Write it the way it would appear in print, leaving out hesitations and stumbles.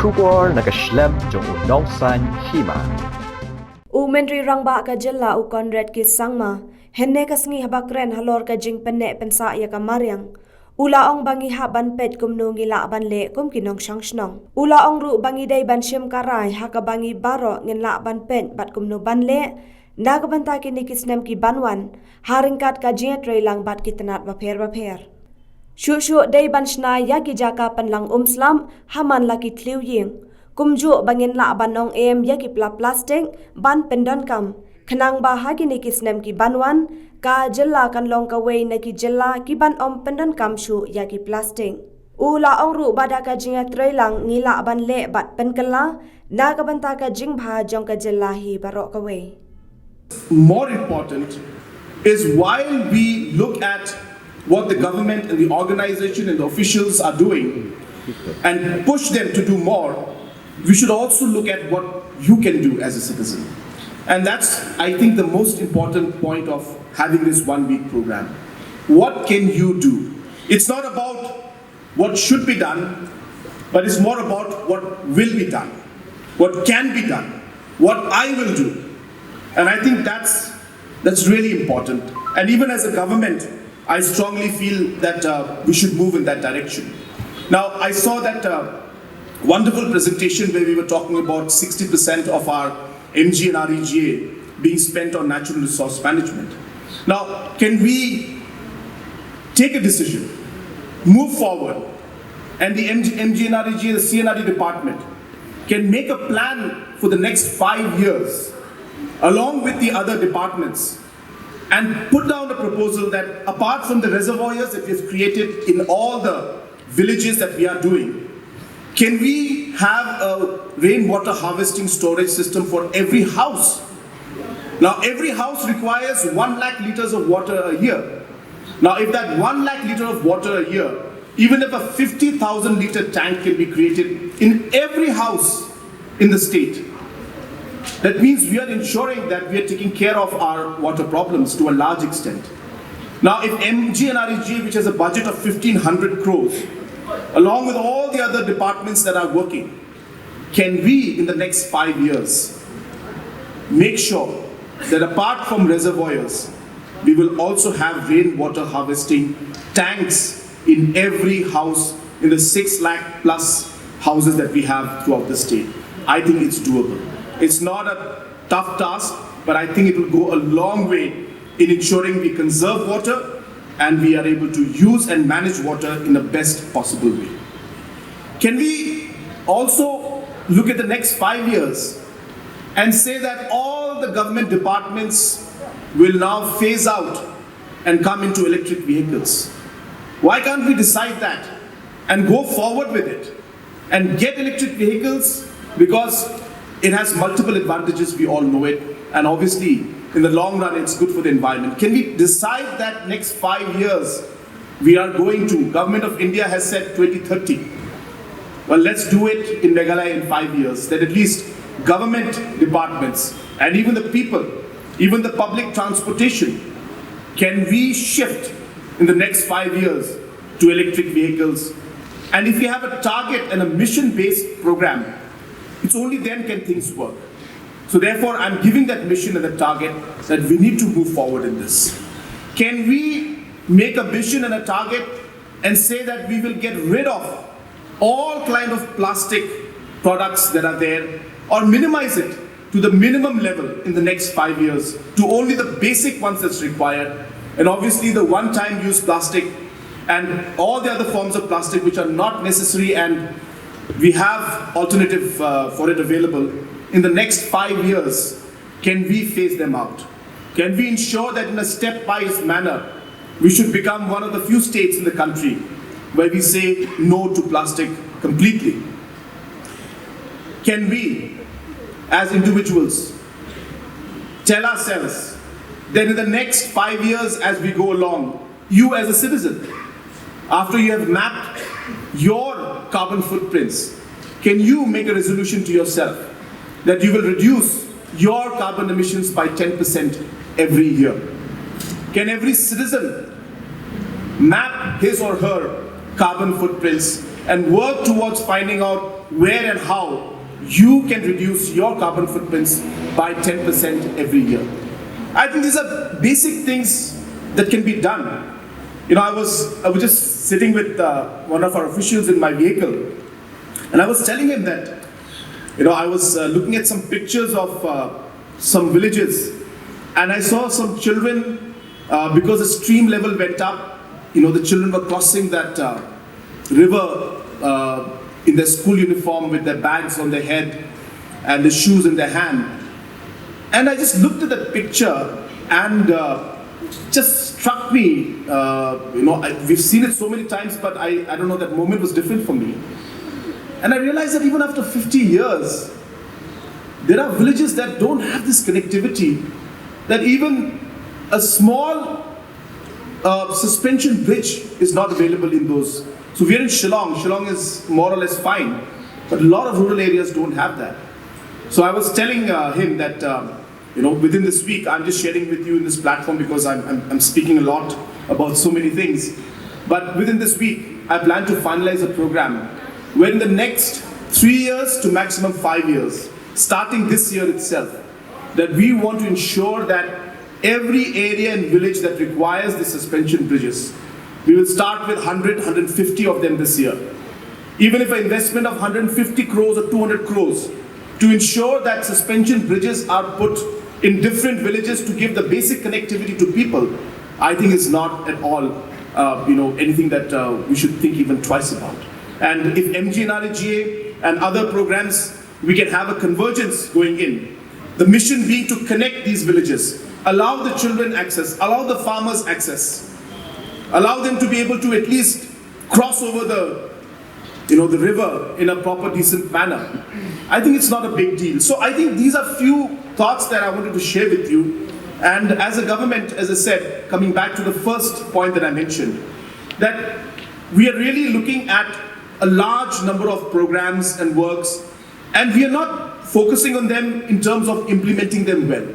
Shubor nakaslem jong unongsan Hima. Menteri Rangba ka jela Conrad ki sangma henne kasngi habakren halor ka jing penne pensa ya kamaryang. Ulaong bangi haban pet kumno ngila ban le kum kinong shangshnong. Ulaong ru bangi day ban shem karai haka bangi baro ngin la ban pet bat kumno ban le. Nagabanta kini kisnem ki banwan haringkat ka jing Pynlang bat kitnat baper. Shushu day ban Shna yaki Jaka Pynlang Slam haman laki Thliew Ïing. Kumju bangin la banong yaki plastik ban pendon kam. Kenang bahagi ni kisnem ki banwan ka jela kan long kaway na ki jela ki ban pendon kam shu yaki plastik. Ula ong ru bada ka jinga Pynlang ngila ban le bat penkala na kabanta ka jing bha jong ka jela hi barok kaway. More important is while we look at what the government and the organization and the officials are doing and push them to do more, we should also look at what you can do as a citizen. And that's, I think, the most important point of having this 1 week program. What can you do? It's not about what should be done, but it's more about what will be done, what can be done, what I will do. And I think that's really important. And even as a government, I strongly feel that we should move in that direction. Now, I saw that wonderful presentation where we were talking about 60% of our MG and REGA being spent on natural resource management. Now, can we take a decision, move forward, and the MG and REGA, the CNRD department, can make a plan for the next 5 years, along with the other departments, and put down a proposal that apart from the reservoirs that we've created in all the villages that we are doing, can we have a rainwater harvesting storage system for every house? Now, every house requires 1 lakh liters of water a year. Now, if that 1 lakh liter of water a year, even if a 50,000 liter tank can be created in every house in the state, that means we are ensuring that we are taking care of our water problems to a large extent. Now, if MG and REG, which has a budget of 1,500 crores, along with all the other departments that are working, can we, in the next 5 years, make sure that apart from reservoirs, we will also have rainwater harvesting tanks in every house in the 6 lakh plus houses that we have throughout the state? I think it's doable. It's not a tough task, but I think it will go a long way in ensuring we conserve water and we are able to use and manage water in the best possible way. Can we also look at the next 5 years and say that all the government departments will now phase out and come into electric vehicles? Why can't we decide that and go forward with it and get electric vehicles? Because it has multiple advantages, we all know it, and obviously in the long run it's good for the environment. Can we decide that next 5 years we are going to, Government of India has said 2030. Well, let's do it in Meghalaya in 5 years, that at least government departments and even the people, even the public transportation, can we shift in the next 5 years to electric vehicles? And if we have a target and a mission-based program, it's only then can things work. So therefore, I'm giving that mission and the target that we need to move forward in this. Can we make a mission and a target and say that we will get rid of all kind of plastic products that are there, or minimize it to the minimum level in the next 5 years, to only the basic ones that's required, and obviously the one-time use plastic and all the other forms of plastic which are not necessary, and we have alternative for it available. In the next 5 years, can we phase them out? Can we ensure that in a stepwise manner, we should become one of the few states in the country where we say no to plastic completely? Can we, as individuals, tell ourselves that in the next 5 years as we go along, you as a citizen, after you have mapped your carbon footprints, can you make a resolution to yourself that you will reduce your carbon emissions by 10% every year? Can every citizen map his or her carbon footprints and work towards finding out where and how you can reduce your carbon footprints by 10% every year. I think these are basic things that can be done. You know, I was just sitting with one of our officials in my vehicle, and I was telling him that, you know, I was looking at some pictures of some villages, and I saw some children, because the stream level went up, you know, the children were crossing that river in their school uniform with their bags on their head and the shoes in their hand. And I just looked at that picture and just struck me, you know, we've seen it so many times, but I don't know, that moment was different for me. And I realized that even after 50 years, there are villages that don't have this connectivity, that even a small suspension bridge is not available in those. So we are in Shillong. Shillong is more or less fine, but a lot of rural areas don't have that. So I was telling him that, you know, within this week, I'm just sharing with you in this platform because I'm speaking a lot about so many things. But within this week, I plan to finalize a program where in the next 3 years to maximum 5 years, starting this year itself, that we want to ensure that every area and village that requires the suspension bridges, we will start with 100, 150 of them this year. Even if an investment of 150 crores or 200 crores to ensure that suspension bridges are put in different villages to give the basic connectivity to people, I think is not at all, you know, anything that we should think even twice about. And if MGNREGA and other programs, we can have a convergence going in. The mission being to connect these villages, allow the children access, allow the farmers access, allow them to be able to at least cross over the, you know, the river in a proper, decent manner. I think it's not a big deal. So I think these are few thoughts that I wanted to share with you. And as a government, as I said, coming back to the first point that I mentioned, that we are really looking at a large number of programs and works, and we are not focusing on them in terms of implementing them well.